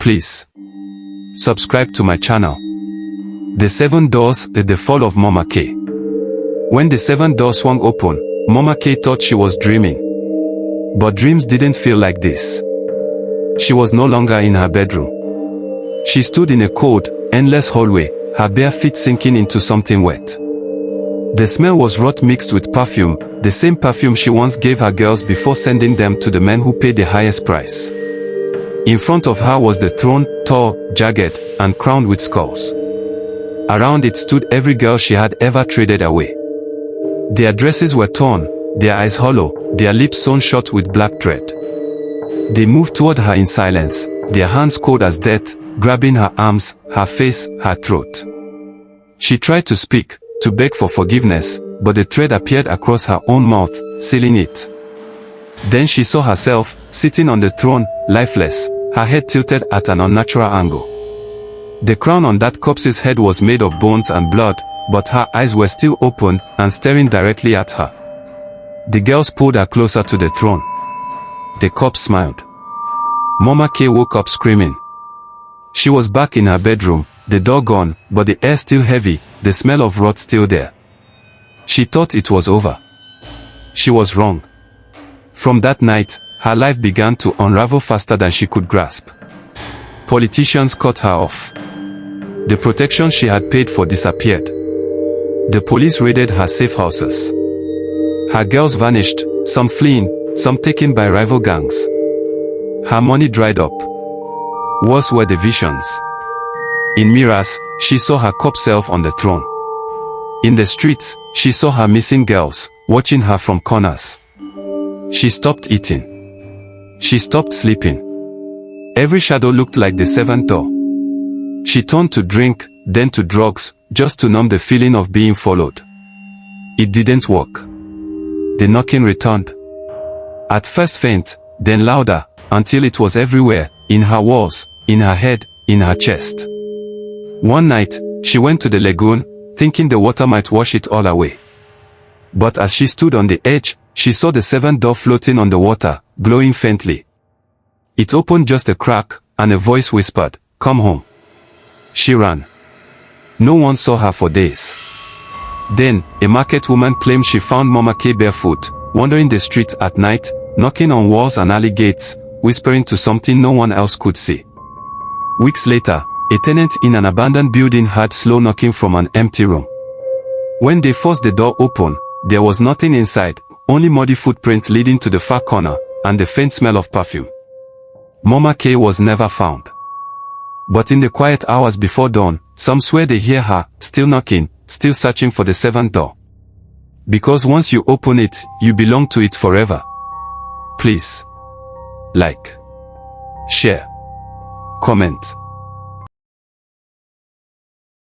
Please subscribe to my channel. The 7 Doors, The Fall of Mama K. When the 7 doors swung open, Mama K thought she was dreaming. But dreams didn't feel like this. She was no longer in her bedroom. She stood in a cold, endless hallway, her bare feet sinking into something wet. The smell was rot mixed with perfume, the same perfume she once gave her girls before sending them to the men who paid the highest price. In front of her was the throne, tall, jagged, and crowned with skulls. Around it stood every girl she had ever traded away. Their dresses were torn, their eyes hollow, their lips sewn shut with black thread. They moved toward her in silence, their hands cold as death, grabbing her arms, her face, her throat. She tried to speak, to beg for forgiveness, but the thread appeared across her own mouth, sealing it. Then she saw herself, sitting on the throne, lifeless, her head tilted at an unnatural angle. The crown on that corpse's head was made of bones and blood, but her eyes were still open and staring directly at her. The girls pulled her closer to the throne. The corpse smiled. Mama K woke up screaming. She was back in her bedroom, the door gone, but the air still heavy, the smell of rot still there. She thought it was over. She was wrong. From that night, her life began to unravel faster than she could grasp. Politicians cut her off. The protection she had paid for disappeared. The police raided her safe houses. Her girls vanished, some fleeing, some taken by rival gangs. Her money dried up. Worse were the visions. In mirrors, she saw her corpse self on the throne. In the streets, she saw her missing girls, watching her from corners. She stopped eating. She stopped sleeping. Every shadow looked like the 7th door. She turned to drink, then to drugs, just to numb the feeling of being followed. It didn't work. The knocking returned. At first faint, then louder, until it was everywhere, in her walls, in her head, in her chest. One night, she went to the lagoon, thinking the water might wash it all away. But as she stood on the edge, she saw the 7th door floating on the water, glowing faintly. It opened just a crack, and a voice whispered, "Come home." She ran. No one saw her for days. Then, a market woman claimed she found Mama K barefoot, wandering the streets at night, knocking on walls and alley gates, whispering to something no one else could see. Weeks later, a tenant in an abandoned building heard slow knocking from an empty room. When they forced the door open, there was nothing inside, only muddy footprints leading to the far corner, and the faint smell of perfume. Mama K was never found. But in the quiet hours before dawn, some swear they hear her, still knocking, still searching for the 7th door. Because once you open it, you belong to it forever. Please like, share, comment.